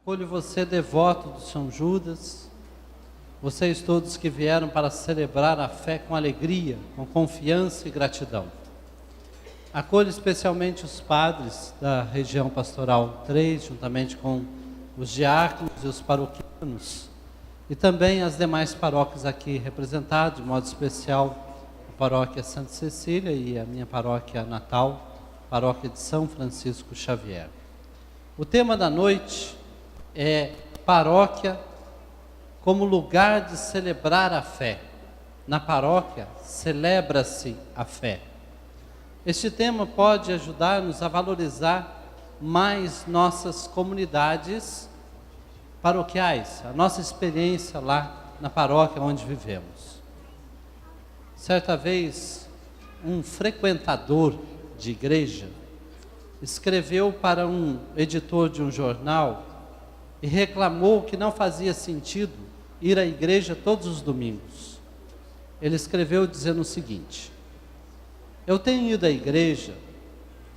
Acolho você, devoto do São Judas, vocês todos que vieram para celebrar a fé com alegria, com confiança e gratidão. Acolho especialmente os padres da região pastoral 3, juntamente com os diáconos e os paroquianos, e também as demais paróquias aqui representadas, de modo especial a paróquia Santa Cecília e a minha paróquia natal, paróquia de São Francisco Xavier. O tema da noite é paróquia como lugar de celebrar a fé. Na paróquia celebra-se a fé. Este tema pode ajudar-nos a valorizar mais nossas comunidades paroquiais, a nossa experiência lá na paróquia onde vivemos. Certa vez, um frequentador de igreja escreveu para um editor de um jornal e reclamou que não fazia sentido ir à igreja todos os domingos. Ele escreveu dizendo o seguinte: eu tenho ido à igreja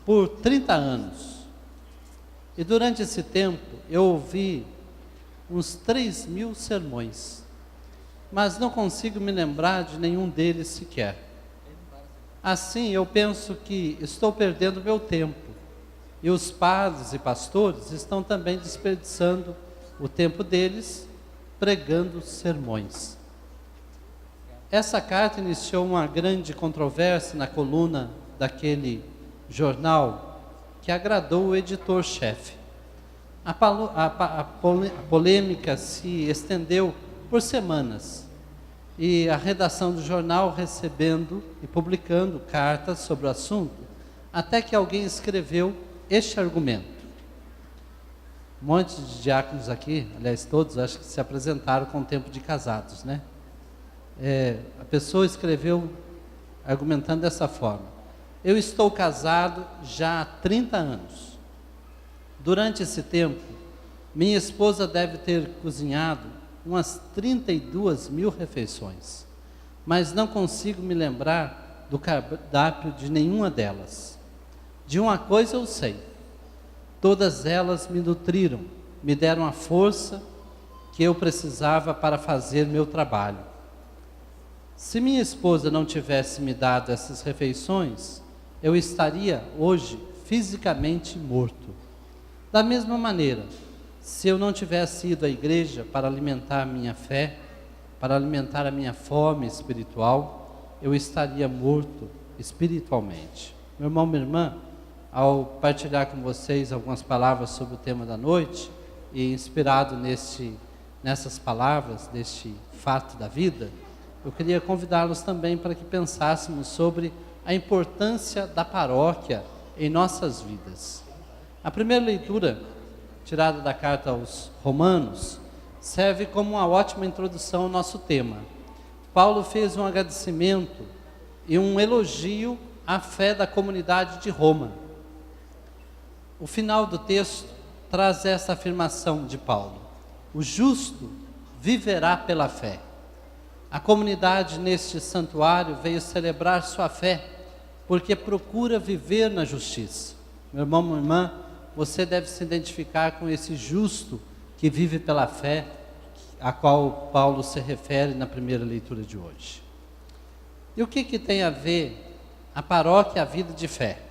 por 30 anos e durante esse tempo eu ouvi uns 3.000 sermões, mas não consigo me lembrar de nenhum deles sequer. Assim eu penso que estou perdendo meu tempo e os padres e pastores estão também desperdiçando o tempo deles pregando sermões. Essa carta iniciou uma grande controvérsia na coluna daquele jornal que agradou o editor-chefe. A polêmica se estendeu por semanas e a redação do jornal recebendo e publicando cartas sobre o assunto, até que alguém escreveu este argumento. Um monte de diáconos aqui, aliás todos, acho que se apresentaram com o tempo de casados, né? A pessoa escreveu argumentando dessa forma: eu estou casado já há 30 anos. Durante esse tempo, minha esposa deve ter cozinhado umas 32.000 refeições, mas não consigo me lembrar do cardápio de nenhuma delas. De uma coisa eu sei: todas elas me nutriram, me deram a força que eu precisava para fazer meu trabalho. Se minha esposa não tivesse me dado essas refeições, eu estaria hoje fisicamente morto. Da mesma maneira, se eu não tivesse ido à igreja para alimentar a minha fé, para alimentar a minha fome espiritual, eu estaria morto espiritualmente. Meu irmão, minha irmã, ao partilhar com vocês algumas palavras sobre o tema da noite, e inspirado nessas palavras, neste fato da vida, eu queria convidá-los também para que pensássemos sobre a importância da paróquia em nossas vidas. A primeira leitura, tirada da carta aos Romanos, serve como uma ótima introdução ao nosso tema. Paulo fez um agradecimento e um elogio à fé da comunidade de Roma. O final do texto traz essa afirmação de Paulo: o justo viverá pela fé. A comunidade neste santuário veio celebrar sua fé, porque procura viver na justiça. Meu irmão, minha irmã, você deve se identificar com esse justo que vive pela fé, a qual Paulo se refere na primeira leitura de hoje. E o que tem a ver a paróquia e a vida de fé?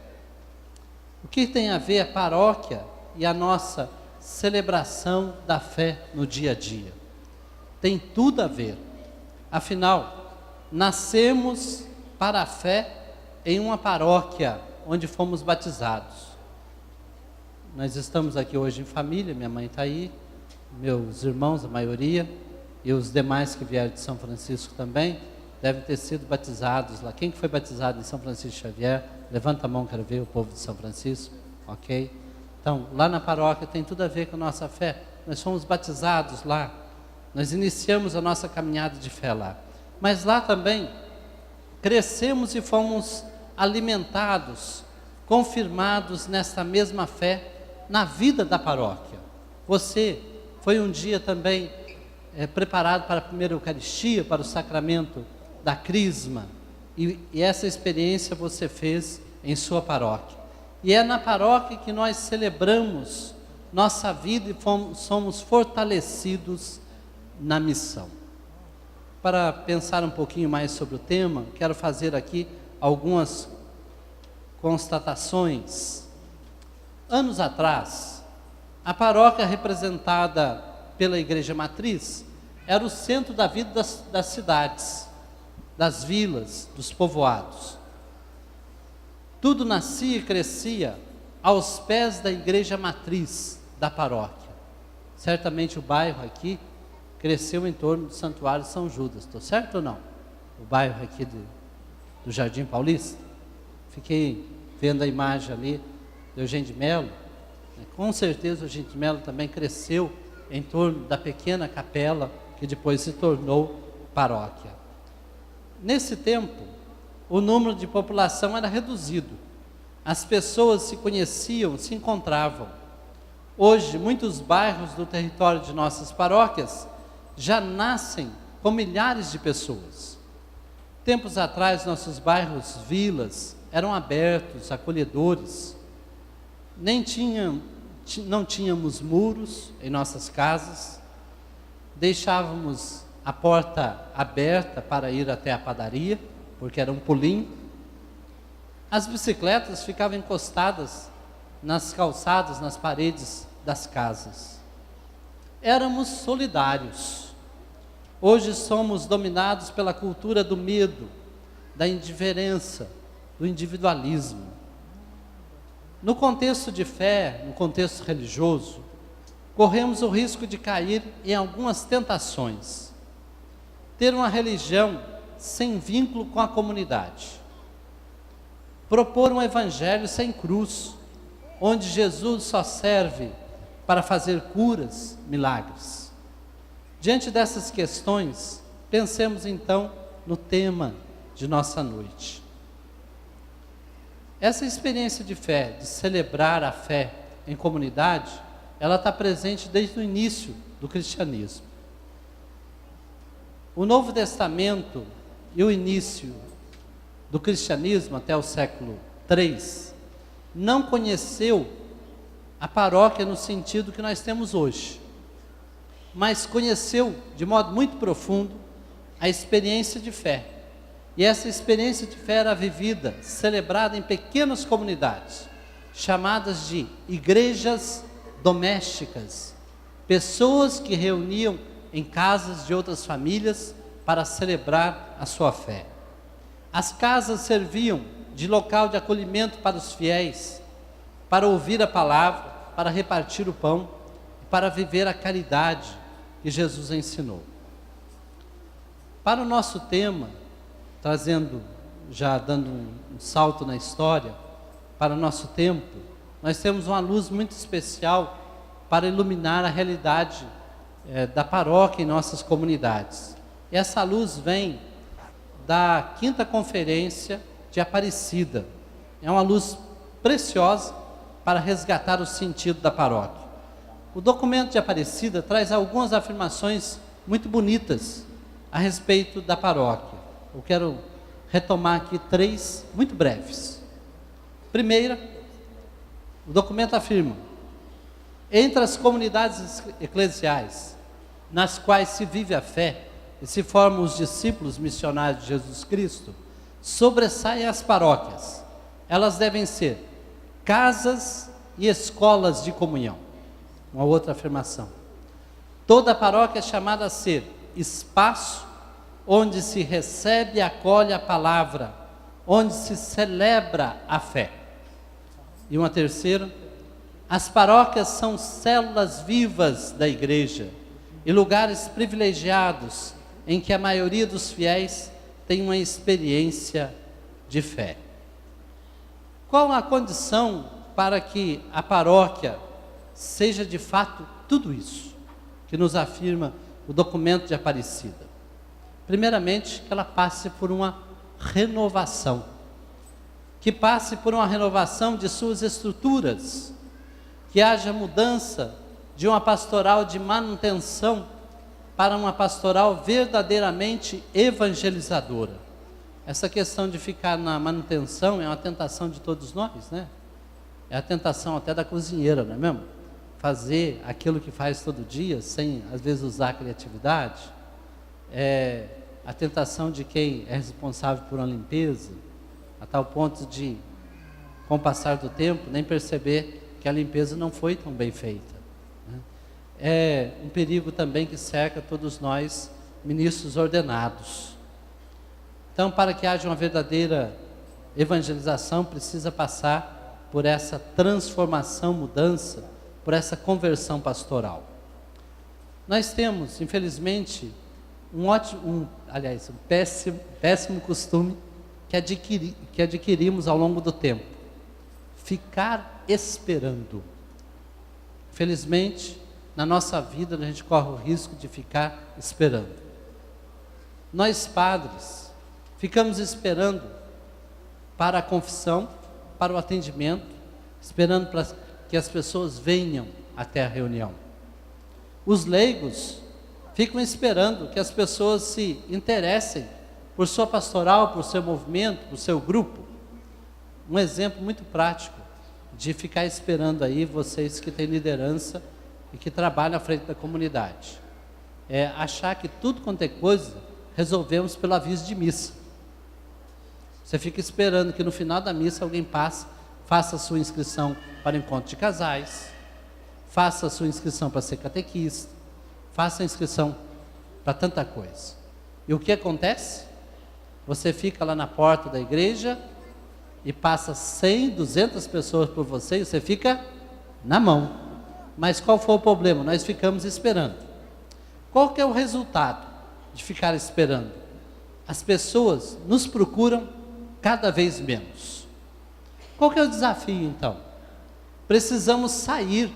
O que tem a ver a paróquia e a nossa celebração da fé no dia a dia? Tem tudo a ver. Afinal, nascemos para a fé em uma paróquia onde fomos batizados. Nós estamos aqui hoje em família, minha mãe está aí, meus irmãos, a maioria, e os demais que vieram de São Francisco também, devem ter sido batizados lá. Quem que foi batizado em São Francisco Xavier? Levanta a mão, quero ver o povo de São Francisco, ok? Então, lá na paróquia tem tudo a ver com a nossa fé. Nós fomos batizados lá, nós iniciamos a nossa caminhada de fé lá. Mas lá também crescemos e fomos alimentados, confirmados nessa mesma fé na vida da paróquia. Você foi um dia também preparado para a primeira Eucaristia, para o sacramento da Crisma, e essa experiência você fez em sua paróquia. E é na paróquia que nós celebramos nossa vida e somos fortalecidos na missão. Para pensar um pouquinho mais sobre o tema, quero fazer aqui algumas constatações. Anos atrás, a paróquia representada pela Igreja Matriz era o centro da vida das cidades, das vilas, dos povoados. Tudo nascia e crescia aos pés da Igreja Matriz da paróquia. Certamente o bairro aqui cresceu em torno do Santuário São Judas, estou certo ou não? O bairro aqui do Jardim Paulista. Fiquei vendo a imagem ali do Eugênio de Melo. Com certeza o Eugênio de Melo também cresceu em torno da pequena capela que depois se tornou paróquia. Nesse tempo, o número de população era reduzido. As pessoas se conheciam, se encontravam. Hoje, muitos bairros do território de nossas paróquias já nascem com milhares de pessoas. Tempos atrás, nossos bairros, vilas, eram abertos, acolhedores. Não tínhamos muros em nossas casas, deixávamos a porta aberta para ir até a padaria, porque era um pulinho. As bicicletas ficavam encostadas nas calçadas, nas paredes das casas. Éramos solidários. Hoje somos dominados pela cultura do medo, da indiferença, do individualismo. No contexto de fé, no contexto religioso, corremos o risco de cair em algumas tentações. Ter uma religião sem vínculo com a comunidade. Propor um evangelho sem cruz, onde Jesus só serve para fazer curas, milagres. Diante dessas questões, pensemos então no tema de nossa noite. Essa experiência de fé, de celebrar a fé em comunidade, ela está presente desde o início do cristianismo. O Novo Testamento e o início do cristianismo até o século III não conheceu a paróquia no sentido que nós temos hoje, mas conheceu de modo muito profundo a experiência de fé. E essa experiência de fé era vivida, celebrada em pequenas comunidades, chamadas de igrejas domésticas, pessoas que reuniam em casas de outras famílias para celebrar a sua fé. As casas serviam de local de acolhimento para os fiéis, para ouvir a palavra, para repartir o pão, para viver a caridade que Jesus ensinou. Para o nosso tema, já dando um salto na história, para o nosso tempo, nós temos uma luz muito especial para iluminar a realidade da paróquia em nossas comunidades. E essa luz vem da 5ª Conferência de Aparecida. É uma luz preciosa para resgatar o sentido da paróquia. O documento de Aparecida traz algumas afirmações muito bonitas a respeito da paróquia. Eu quero retomar aqui 3 muito breves. Primeira, o documento afirma: entre as comunidades eclesiais nas quais se vive a fé e se formam os discípulos missionários de Jesus Cristo, sobressaem as paróquias. Elas devem ser casas e escolas de comunhão. Uma outra afirmação: toda paróquia é chamada a ser espaço onde se recebe e acolhe a palavra, onde se celebra a fé. E uma terceira: as paróquias são células vivas da igreja e lugares privilegiados em que a maioria dos fiéis tem uma experiência de fé. Qual a condição para que a paróquia seja de fato tudo isso que nos afirma o documento de Aparecida? Primeiramente, que ela passe por uma renovação, que passe por uma renovação de suas estruturas, que haja mudança de uma pastoral de manutenção para uma pastoral verdadeiramente evangelizadora. Essa questão de ficar na manutenção é uma tentação de todos nós, né? É a tentação até da cozinheira, não é mesmo? fazer aquilo que faz todo dia, sem às vezes usar a criatividade, a tentação de quem é responsável por uma limpeza, a tal ponto de, com o passar do tempo, nem perceber que a limpeza não foi tão bem feita, né? É um perigo também que cerca todos nós, ministros ordenados. Então, para que haja uma verdadeira evangelização, precisa passar por essa transformação, mudança, por essa conversão pastoral. Nós temos, infelizmente, um péssimo costume que adquirimos ao longo do tempo: ficar esperando. Infelizmente, na nossa vida, a gente corre o risco de ficar esperando. Nós, padres, ficamos esperando para a confissão, para o atendimento, esperando para que as pessoas venham até a reunião. Os leigos ficam esperando que as pessoas se interessem por sua pastoral, por seu movimento, por seu grupo. Um exemplo muito prático de ficar esperando aí, vocês que têm liderança e que trabalham à frente da comunidade, é achar que tudo quanto é coisa resolvemos pelo aviso de missa. Você fica esperando que no final da missa alguém passe, faça a sua inscrição para o encontro de casais, faça a sua inscrição para ser catequista, faça a inscrição para tanta coisa. E o que acontece? Você fica lá na porta da igreja e passa 100, 200 pessoas por você e você fica na mão. Mas qual foi o problema? Nós ficamos esperando. Qual que é o resultado de ficar esperando? As pessoas nos procuram cada vez menos. Qual que é o desafio então? Precisamos sair,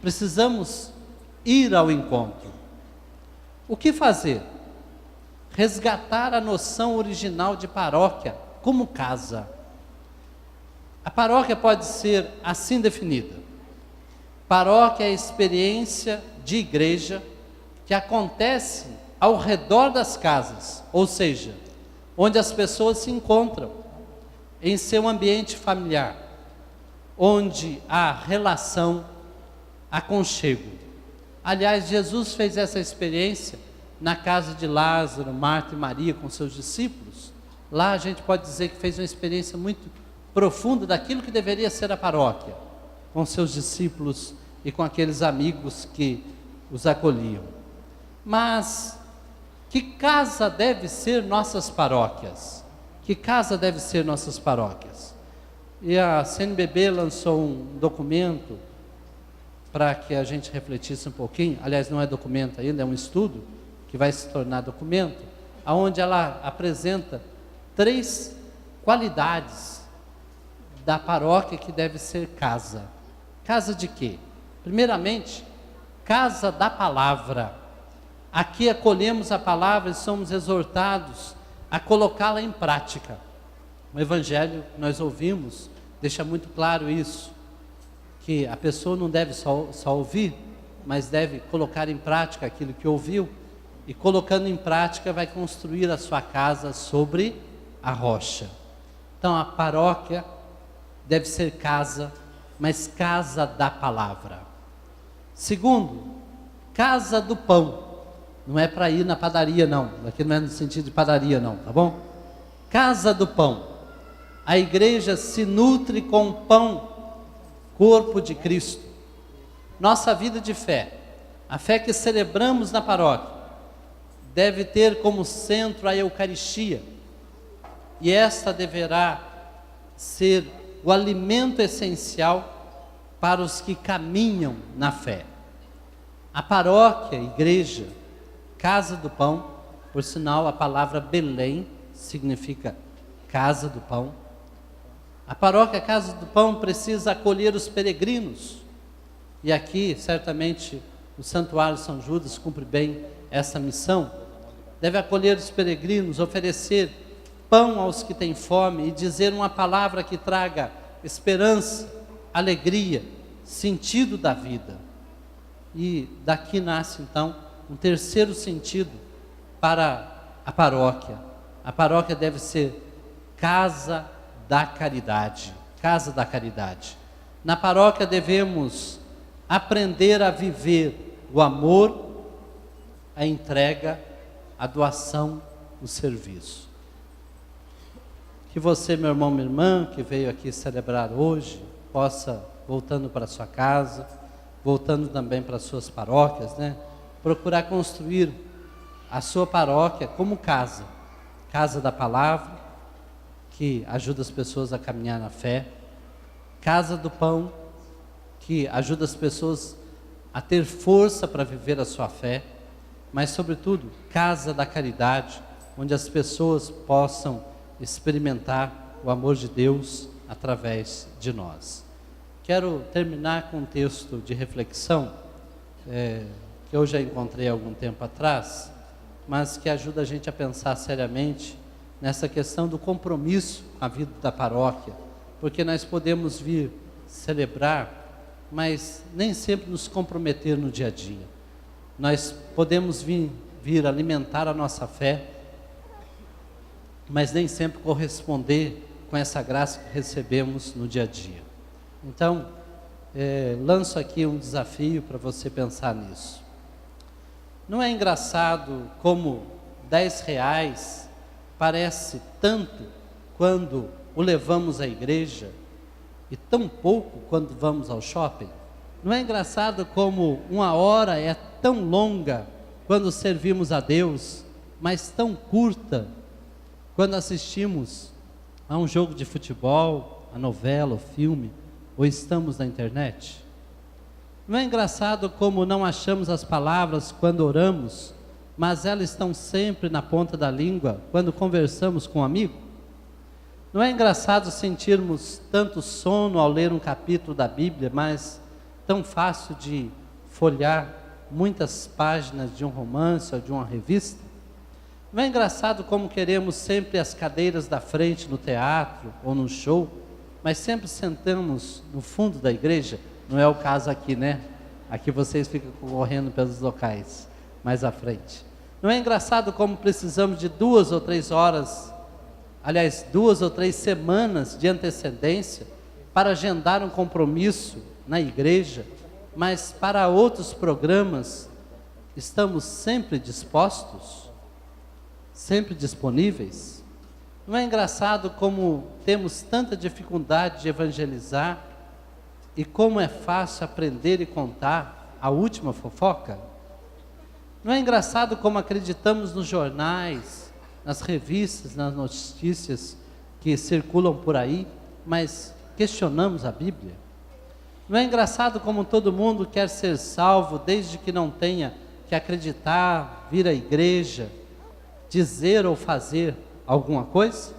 precisamos ir ao encontro. O que fazer? Resgatar a noção original de paróquia como casa. A paróquia pode ser assim definida: paróquia é a experiência de igreja que acontece ao redor das casas, ou seja, onde as pessoas se encontram em seu ambiente familiar, onde há relação, aconchego. Aliás, Jesus fez essa experiência na casa de Lázaro, Marta e Maria com seus discípulos. Lá a gente pode dizer que fez uma experiência muito profunda daquilo que deveria ser a paróquia, com seus discípulos e com aqueles amigos que os acolhiam. Mas que casa deve ser nossas paróquias? Que casa deve ser nossas paróquias? E a CNBB lançou um documento para que a gente refletisse um pouquinho. Aliás, não é documento ainda, é um estudo que vai se tornar documento, onde ela apresenta 3 qualidades da paróquia que deve ser casa. Casa de quê? Primeiramente, casa da palavra. Aqui acolhemos a palavra e somos exortados a colocá-la em prática. O evangelho que nós ouvimos deixa muito claro isso, que a pessoa não deve só ouvir, mas deve colocar em prática aquilo que ouviu, e colocando em prática vai construir a sua casa sobre a rocha. Então a paróquia deve ser casa, mas casa da palavra. Segundo, casa do pão. Não é para ir na padaria não, aqui não é no sentido de padaria não, tá bom? Casa do pão. A igreja se nutre com o pão, corpo de Cristo. Nossa vida de fé, a fé que celebramos na paróquia, deve ter como centro a Eucaristia, e esta deverá ser o alimento essencial para os que caminham na fé. A paróquia, igreja, casa do pão, por sinal a palavra Belém significa casa do pão. A paróquia Casa do Pão precisa acolher os peregrinos, e aqui certamente o Santuário São Judas cumpre bem essa missão. Deve acolher os peregrinos, oferecer pão aos que têm fome e dizer uma palavra que traga esperança, alegria, sentido da vida. E daqui nasce então um terceiro sentido para a paróquia. A paróquia deve ser casa da caridade. Casa da caridade. Na paróquia devemos aprender a viver o amor, a entrega, a doação, o serviço. Que você, meu irmão, minha irmã, que veio aqui celebrar hoje, possa, voltando para sua casa, voltando também para suas paróquias, né, procurar construir a sua paróquia como casa, casa da palavra, que ajuda as pessoas a caminhar na fé, casa do pão, que ajuda as pessoas a ter força para viver a sua fé, mas sobretudo, casa da caridade, onde as pessoas possam experimentar o amor de Deus através de nós. Quero terminar com um texto de reflexão, que eu já encontrei há algum tempo atrás, mas que ajuda a gente a pensar seriamente nessa questão do compromisso com a vida da paróquia, porque nós podemos vir celebrar, mas nem sempre nos comprometer no dia a dia. Nós podemos vir alimentar a nossa fé, mas nem sempre corresponder com essa graça que recebemos no dia a dia. Então, lanço aqui um desafio para você pensar nisso. Não é engraçado como R$10 parece tanto quando o levamos à igreja e tão pouco quando vamos ao shopping? Não é engraçado como 1 hora é tão longa quando servimos a Deus, mas tão curta quando assistimos a um jogo de futebol, a novela, o filme, ou estamos na internet? Não é engraçado como não achamos as palavras quando oramos, mas elas estão sempre na ponta da língua quando conversamos com um amigo? Não é engraçado sentirmos tanto sono ao ler um capítulo da Bíblia, mas tão fácil de folhear muitas páginas de um romance ou de uma revista? Não é engraçado como queremos sempre as cadeiras da frente no teatro ou no show, mas sempre sentamos no fundo da igreja? Não é o caso aqui, né? Aqui vocês ficam correndo pelos locais mais à frente. Não é engraçado como precisamos de 2 ou 3 horas, aliás, 2 ou 3 semanas de antecedência para agendar um compromisso na igreja, mas para outros programas estamos sempre dispostos, sempre disponíveis? Não é engraçado como temos tanta dificuldade de evangelizar e como é fácil aprender e contar a última fofoca? Não é engraçado como acreditamos nos jornais, nas revistas, nas notícias que circulam por aí, mas questionamos a Bíblia? Não é engraçado como todo mundo quer ser salvo desde que não tenha que acreditar, vir à igreja, dizer ou fazer alguma coisa?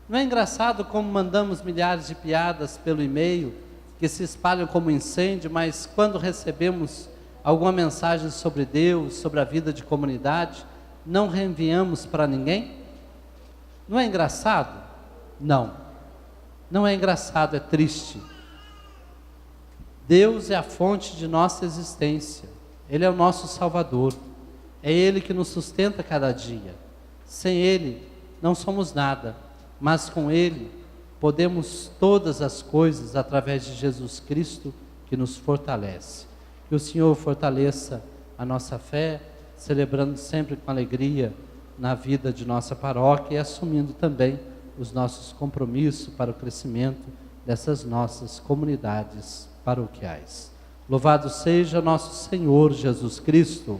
Não é engraçado como mandamos milhares de piadas pelo e-mail que se espalham como incêndio, mas quando recebemos alguma mensagem sobre Deus, sobre a vida de comunidade, não reenviamos para ninguém? Não é engraçado? Não. Não é engraçado, é triste. Deus é a fonte de nossa existência. Ele é o nosso Salvador. É Ele que nos sustenta cada dia. Sem Ele, não somos nada, mas com Ele, podemos todas as coisas através de Jesus Cristo, que nos fortalece. Que o Senhor fortaleça a nossa fé, celebrando sempre com alegria na vida de nossa paróquia e assumindo também os nossos compromissos para o crescimento dessas nossas comunidades paroquiais. Louvado seja nosso Senhor Jesus Cristo.